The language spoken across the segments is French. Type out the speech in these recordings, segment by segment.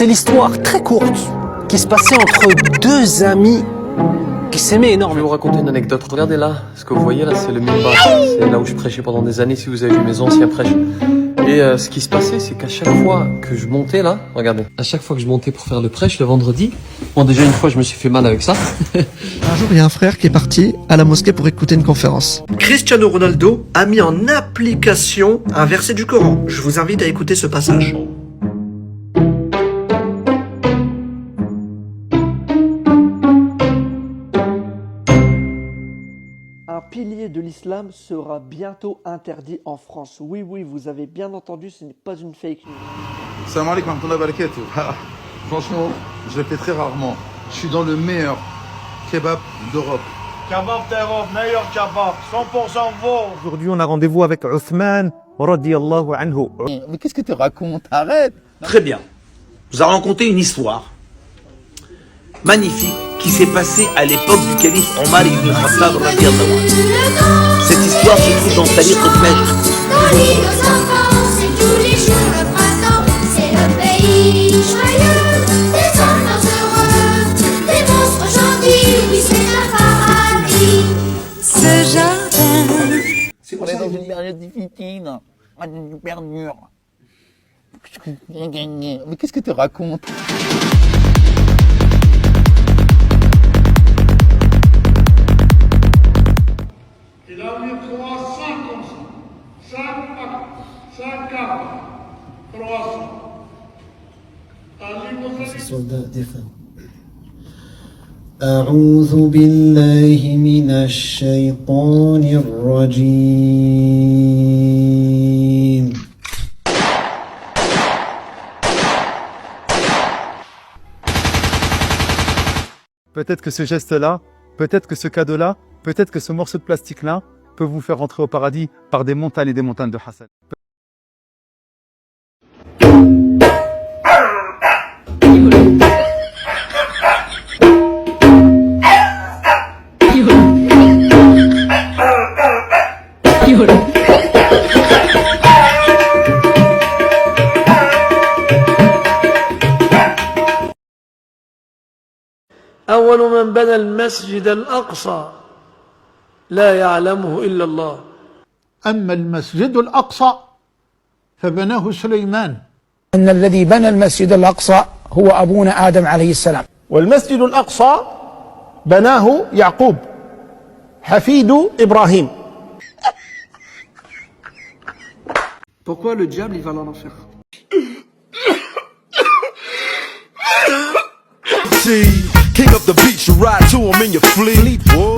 C'est l'histoire très courte qui se passait entre deux amis qui s'aimaient énormément. Je vais vous raconter une anecdote. Regardez là, ce que vous voyez là, c'est le minbar. C'est là où je prêchais pendant des années, si vous avez vu mes anciens prêches. Et ce qui se passait, c'est qu'à chaque fois que je montais là, regardez, à chaque fois que je montais pour faire le prêche le vendredi, bon déjà une fois je me suis fait mal avec ça. Un jour, il y a un frère qui est parti à la mosquée pour écouter une conférence. Cristiano Ronaldo a mis en application un verset du Coran. Je vous invite à écouter ce passage. Un pilier de l'islam sera bientôt interdit en France. Oui, vous avez bien entendu, ce n'est pas une fake news. Salam alaikum wa rahmatullahi wa barakatuh. Franchement, je le fais très rarement. Je suis dans le meilleur kebab d'Europe. Kebab d'Europe, meilleur kebab, 100% veau. Aujourd'hui, on a rendez-vous avec Othman, radiyallahu anhu. Mais qu'est-ce que tu racontes? Arrête. Très bien. Nous allons raconter une histoire magnifique qui s'est passée à l'époque du calife Omar ibn Khattab radiyallahu anhu. Cette histoire se trouve dans Tariq al-Fajr. C'est le pays joyeux, des enfants heureux, des monstres gentils, oui c'est le paradis. Ce jardin. On est dans une période difficile, super dure. Mais qu'est-ce que tu racontes? Il a mis 300 comme ça. 5 cartes. 300. Ces soldats défunts. أعوذ بالله من الشيطان الرجيم. Peut-être que ce geste-là, peut-être que ce cadeau-là, peut-être que ce morceau de plastique-là peut vous faire rentrer au paradis par des montagnes et des montagnes de Hassan. أول من بنى المسجد الأقصى لا يعلمه إلا الله. أما المسجد الأقصى فبناه سليمان. أن الذي بنى المسجد الأقصى هو أبونا آدم عليه السلام. والمسجد الأقصى بناه يعقوب حفيد إبراهيم. Pourquoi le diable il va en enfer? King of the beach, you ride to him in your fleet. Whoa.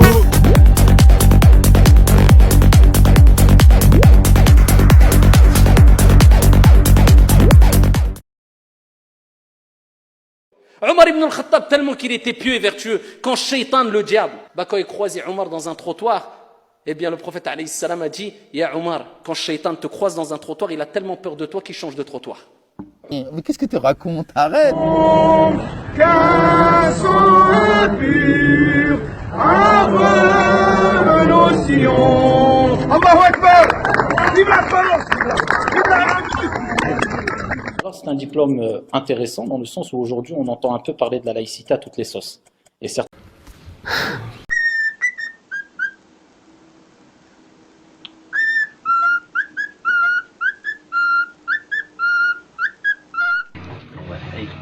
Omar ibn al-Khattab, tellement qu'il était pieux et vertueux, quand Shaitan, le diable, quand il croisait Omar dans un trottoir, eh bien le prophète alayhi salam a dit, Ya Omar, quand Shaitan te croise dans un trottoir, il a tellement peur de toi qu'il change de trottoir. Mais qu'est-ce que tu racontes? Arrête. Qu'un sang impur aveugle nos sillons. Allahu Akbar. Vive la France. Vive la République. Alors c'est un diplôme intéressant dans le sens où aujourd'hui on entend un peu parler de la laïcité à toutes les sauces. Et certes...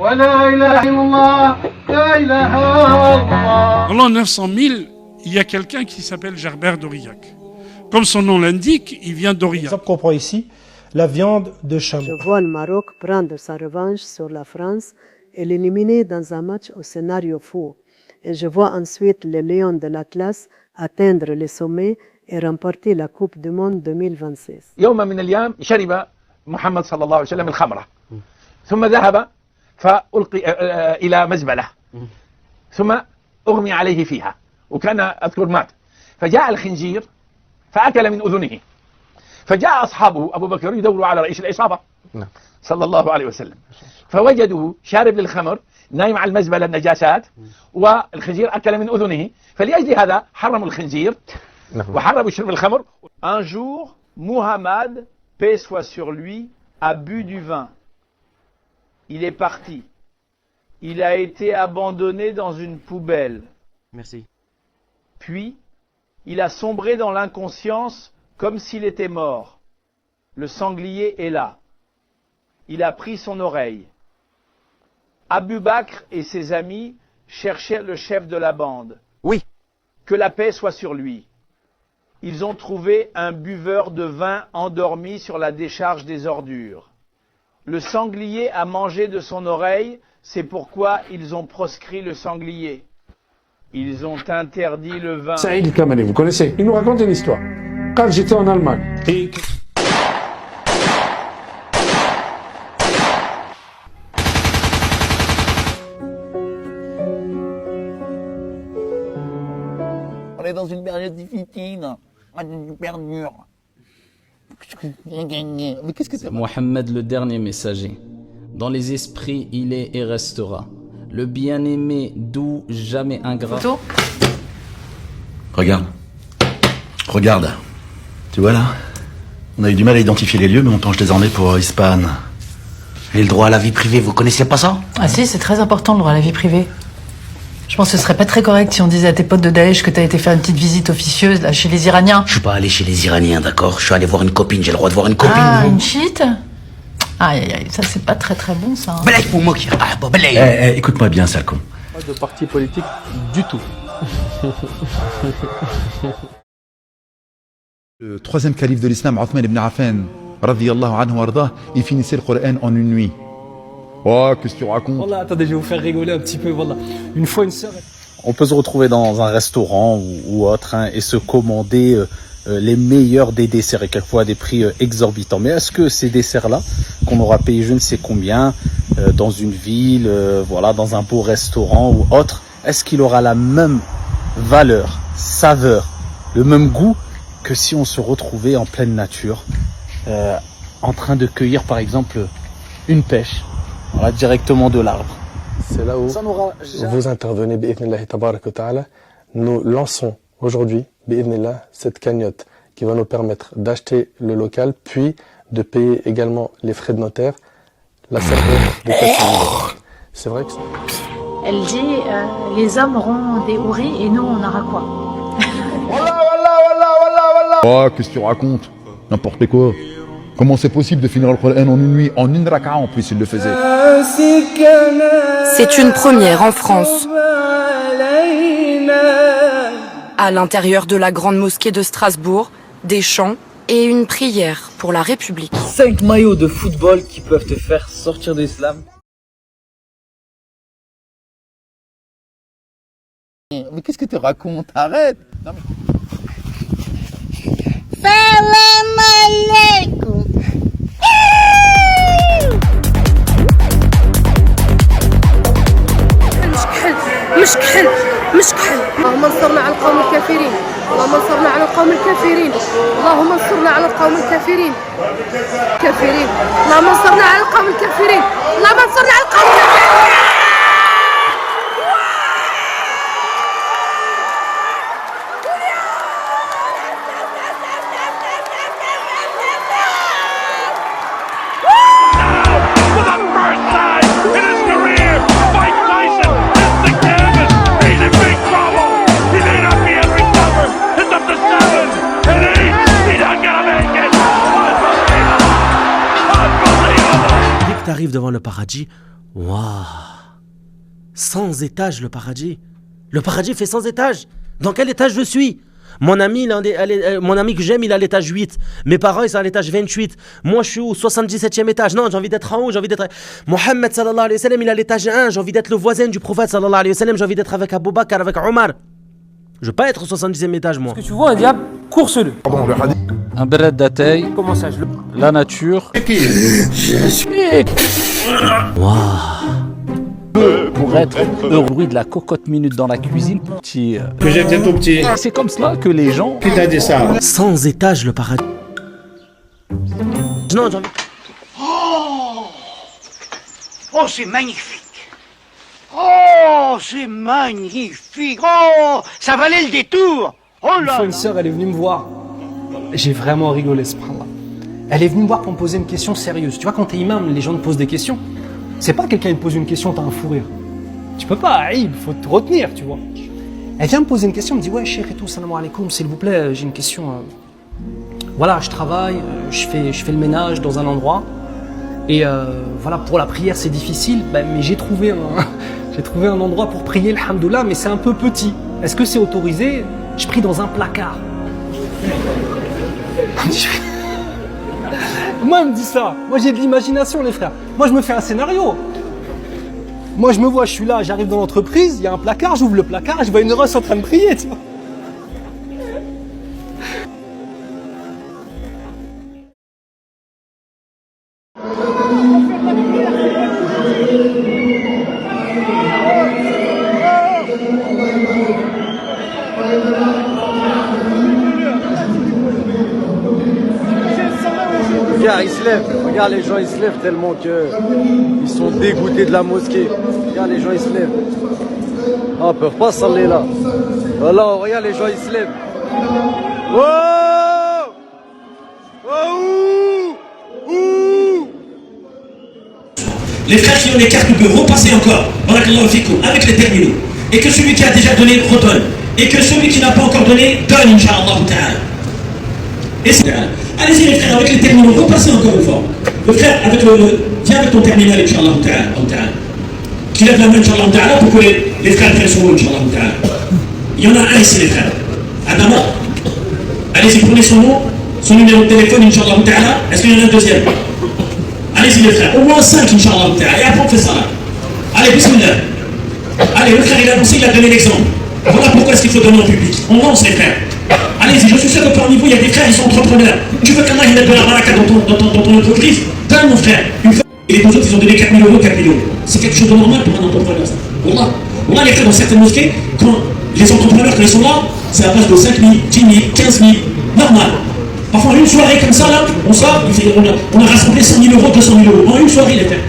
En l'an 900 000, il y a quelqu'un qui s'appelle Gerbert d'Aurillac. Comme son nom l'indique, il vient d'Aurillac. Ça comprend ici la viande de chameau. Je vois le Maroc prendre sa revanche sur la France et l'éliminer dans un match au scénario fou. Et je vois ensuite les Lions de l'Atlas atteindre les sommets et remporter la Coupe du Monde 2026. يوم من الأيام شرب محمد صلى الله عليه وسلم الخمرة ثم ذهب فألقي إلى مزبلة ثم أغمي عليه فيها وكان أذكر مات فجاء الخنزير فأكل من أذنه فجاء أصحابه أبو بكر يدوروا على رئيس العصابة صلى الله عليه وسلم فوجدوه شارب للخمر نايم على المزبلة النجاسات والخنزير أكل من أذنه فلأجل هذا حرموا الخنزير وحرموا شرب الخمر. Un jour, Muhammad, paix soit sur lui, a bu du vin. Il est parti. il a été abandonné dans une poubelle. Merci. Puis, il a sombré dans l'inconscience comme s'il était mort. Le sanglier est là. Il a pris son oreille. Abu Bakr et ses amis cherchaient le chef de la bande. Oui. Que la paix soit sur lui. Ils ont trouvé un buveur de vin endormi sur la décharge des ordures. Le sanglier a mangé de son oreille, c'est pourquoi ils ont proscrit le sanglier. Ils ont interdit le vin. Saïd El-Kamali, vous connaissez? Il nous raconte une histoire. Quand j'étais en Allemagne, et On est dans une période difficile, super dure. Mais qu'est-ce que c'est Mohammed le dernier messager. Dans les esprits, il est et restera. Le bien-aimé, doux, jamais ingrat. Photo. Regarde. Regarde. Tu vois là? On a eu du mal à identifier les lieux, mais on penche désormais pour Ispahan. Et le droit à la vie privée, vous connaissez pas ça? Ah si, c'est très important le droit à la vie privée. Je pense que ce serait pas très correct si on disait à tes potes de Daesh que t'as été faire une petite visite officieuse là chez les Iraniens. Je suis pas allé chez les Iraniens, d'accord? Je suis allé voir une copine, j'ai le droit de voir une copine. Ah, une cheat? Aïe aïe aïe, ça c'est pas très très bon ça. Balay pour moi qui... Ah, bah, balay. Écoute-moi bien, sale con. Pas de parti politique du tout. Le troisième calife de l'islam, Othman ibn Affan, radiyallahu anhu wardah, il finissait le Coran en une nuit. Oh, qu'est-ce que tu racontes? Voilà, attendez, je vais vous faire rigoler un petit peu. Voilà. Une fois, une sœur. On peut se retrouver dans un restaurant ou autre et se commander les meilleurs des desserts et quelquefois à des prix exorbitants. Mais est-ce que ces desserts-là, qu'on aura payé je ne sais combien, dans une ville, voilà, dans un beau restaurant ou autre, est-ce qu'il aura la même valeur, saveur, le même goût que si on se retrouvait en pleine nature, en train de cueillir par exemple une pêche, voilà, directement de l'arbre? C'est là où vous intervenez, bi'idhnillah tabarak wa ta'ala. Nous lançons aujourd'hui, bi'idhnillah, cette cagnotte qui va nous permettre d'acheter le local, puis de payer également les frais de notaire, la serveur de Cassimir. C'est vrai que... Elle dit, les hommes auront des houris et nous on aura quoi? Oh, qu'est-ce que tu racontes? N'importe quoi. Comment c'est possible de finir le Coran en une nuit? En une raka'a en plus, il le faisait. C'est une première en France. À l'intérieur de la grande mosquée de Strasbourg, des chants et une prière pour la République. 5 maillots de football qui peuvent te faire sortir de l'islam. Mais qu'est-ce que tu racontes? Arrête. Non, mais... Salam alaikum. مشكل اللهم انصرنا على القوم الكافرين اللهم انصرنا على القوم الكافرين اللهم انصرنا على القوم الكافرين اللهم انصرنا على القوم الكافرين اللهم انصرنا على القوم الكافرين. T'arrives devant le paradis, waouh, 100 étages le paradis. Le paradis fait 100 étages. Dans quel étage je suis? Mon ami, mon ami que j'aime, il est à l'étage 8. Mes parents, ils sont à l'étage 28. Moi, je suis au 77e étage. Non, j'ai envie d'être en haut, j'ai envie d'être... Mohammed, sallallahu alayhi wa sallam, il est à l'étage 1. J'ai envie d'être le voisin du prophète, sallallahu alayhi wa sallam. J'ai envie d'être avec Abu Bakr, avec Omar. Je veux pas être au 70e étage, moi. Est-ce que tu vois un diable? Course-le. Un beret d'ataï, Comment ça, la nature. Pour être heureux, bruit de la cocotte minute dans la cuisine, petit. Que j'étais tout petit. C'est comme cela que les gens. Qui t'a dit ça? 100 étages le paradis. Non, j'ai envie. Oh, c'est magnifique. Oh, c'est magnifique. Oh, ça valait le détour. Oh Une là fois, une là. sœur, elle est venue me voir. J'ai vraiment rigolé, subhanallah. Elle est venue me voir pour me poser une question sérieuse. Tu vois, quand t'es imam, les gens te posent des questions. C'est pas quelqu'un qui te pose une question, t'as un fou rire. Tu peux pas, il faut te retenir, tu vois. Elle vient me poser une question, elle me dit ouais, cheikh et tout, salam alaikum, s'il vous plaît, j'ai une question. Voilà, je travaille, je fais le ménage dans un endroit. Et voilà, pour la prière, c'est difficile, mais j'ai trouvé un endroit pour prier, alhamdoulilah, mais c'est un peu petit. Est-ce que c'est autorisé? Je prie dans un placard. Moi, elle me dit ça. Moi, j'ai de l'imagination, les frères. Moi, je me fais un scénario. Moi, je me vois, je suis là, j'arrive dans l'entreprise, il y a un placard, j'ouvre le placard et je vois une Russe en train de prier, tu vois. Regarde, ils se lèvent. Regarde, les gens, ils se lèvent tellement que ils sont dégoûtés de la mosquée. Regarde, les gens, ils se lèvent. Ah, ils peuvent pas s'aller là. Voilà, regarde, les gens, ils se lèvent. Oh! Oh! Ouh! Les frères qui ont les cartes bleues, repassez encore, barakallahu fikum, avec les terminaux. Et que celui qui a déjà donné redonne. Et que celui qui n'a pas encore donné donne, Inch'Allah ta'ala. Et c'est allez-y les frères, avec les terminaux, repassez encore une fois. Le frère, viens avec ton terminal, Inch'Allah ta'ala. Qui lève la main, Inch'Allah ta'ala, pour que les frères prennent son nom, Inch'Allah ta'ala. Il y en a un ici, les frères. Adama, allez-y, prenez son nom, son numéro de téléphone, Inch'Allah ta'ala. Est-ce qu'il y en a un deuxième? Allez-y les frères, au moins 5, Inch'Allah ta'ala. Et après on fait ça là. Allez, bismillah. Allez, le frère il a annoncé, il a donné l'exemple. Voilà pourquoi est-ce qu'il faut donner en public. On lance les frères. Allez-y, je suis sûr que par niveau, il y a des frères, ils sont entrepreneurs. Tu veux qu'Allah il mette de la baraka dans ton entreprise? Donne mon frère. Et les deux autres, ils ont donné 4 000 euros, 4 000 euros. C'est quelque chose de normal pour un entrepreneur, ça. Wallah, les frères, dans certaines mosquées, quand les entrepreneurs, quand ils sont là, c'est à base de 5 000, 10 000, 15 000, normal. Parfois, une soirée comme ça, là, on sort, on a rassemblé 100 000 euros, 200 000 euros. En une soirée, les frères.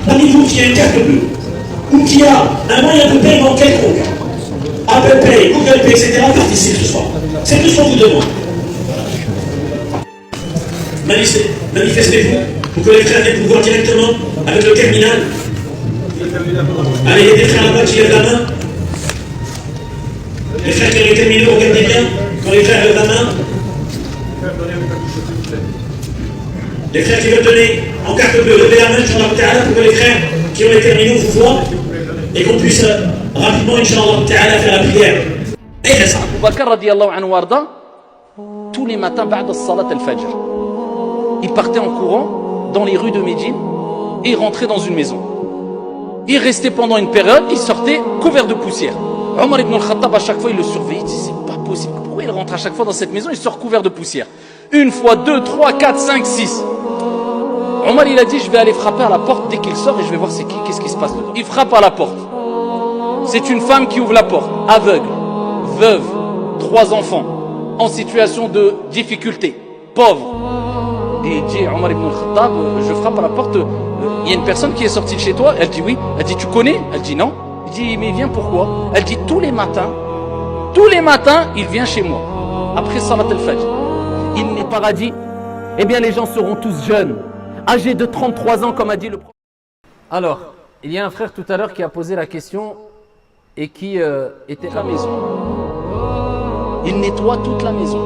Parmi vous qui a une carte bleue, ou qui a un moyen de paiement quelconque, Apple Pay, Google Pay, etc., participez ce soir. C'est tout ce qu'on vous demande. Manifestez-vous pour que les frères viennent vous voir directement avec le terminal. Allez, il y a des frères là-bas qui lèvent la main. Les frères qui ont les terminaux, regardez bien. Quand les frères lèvent la main. Les frères qui veulent donner en carte bleue, levez la main, Inch'Allah, pour que les frères qui ont les terminaux vous voient et qu'on puisse rapidement, Inch'Allah, faire la prière. Et c'est ça. Abu Bakr radiallahu anhu warda, tous les matins, ba'da salat al-fajr, il partait en courant dans les rues de Médine et il rentrait dans une maison. Il restait pendant une période, il sortait couvert de poussière. Omar ibn al-Khattab, à chaque fois, il le surveillait, il disait, c'est pas possible. Pourquoi il rentre à chaque fois dans cette maison, il sort couvert de poussière? Une fois, 2, 3, 4, 5, 6. Omar, il a dit, je vais aller frapper à la porte dès qu'il sort et je vais voir c'est qui, qu'est-ce qui se passe dedans. Il frappe à la porte. C'est une femme qui ouvre la porte, aveugle, veuve, 3 enfants, en situation de difficulté, pauvre. Et il dit, Omar ibn al-Khattab, je frappe à la porte, il y a une personne qui est sortie de chez toi? Elle dit oui. Elle dit, tu connais? Elle dit non. Il dit, mais il vient pourquoi? Elle dit, tous les matins, il vient chez moi, après Salat al-Fajr. Il n'est paradis, eh bien les gens seront tous jeunes, âgés de 33 ans, comme a dit le prophète. Alors, il y a un frère tout à l'heure qui a posé la question et qui était à la maison. Il nettoie toute la maison.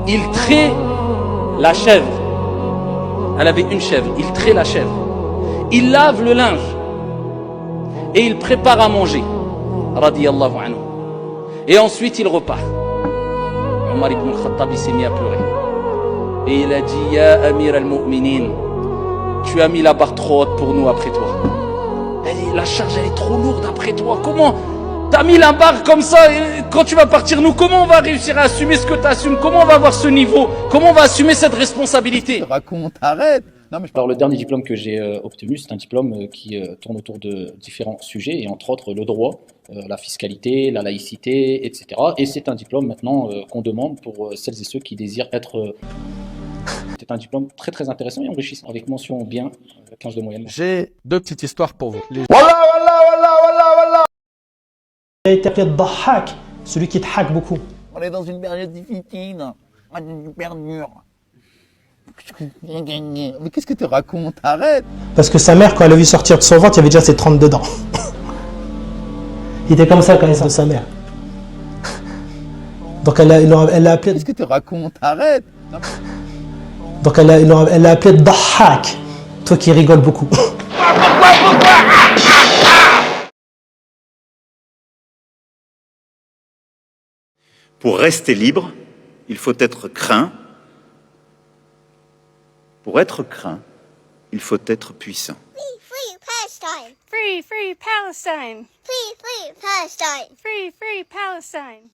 Il traite la chèvre. Elle avait une chèvre. Il traite la chèvre. Il lave le linge. Et il prépare à manger. Radiyallahu anhu. Et ensuite il repart. Omar ibn al-Khattab s'est mis à pleurer. Et il a dit, Ya Amir al-Mu'minin, tu as mis la barre trop haute pour nous après toi. La charge elle est trop lourde après toi. Comment t'as mis la barre comme ça? Quand tu vas partir, nous, comment on va réussir à assumer ce que tu assumes? Comment on va avoir ce niveau? Comment on va assumer cette responsabilité? Raconte, arrête. Non, mais Alors le dernier diplôme que j'ai obtenu, c'est un diplôme qui tourne autour de différents sujets, et entre autres le droit, la fiscalité, la laïcité, etc. Et c'est un diplôme maintenant qu'on demande pour celles et ceux qui désirent être... C'est un diplôme très très intéressant et enrichissant, avec mention bien, 15 de moyenne. J'ai 2 petites histoires pour vous. Wallah. Il a été appelé Dahak, celui qui te hack beaucoup. On est dans une période difficile, super dure. Mais qu'est-ce que tu racontes? Arrête. Parce que sa mère, quand elle a vu sortir de son ventre, il y avait déjà ses 32 dents. Il était comme ça quand il est de sa mère. Donc elle l'a appelé. Qu'est-ce que tu racontes? Arrête. Donc elle l'a appelé Dahak. Toi qui rigoles beaucoup. Pour rester libre, il faut être craint. Pour être craint, il faut être puissant. Free Palestine! Free Palestine! Free Palestine! Free Palestine!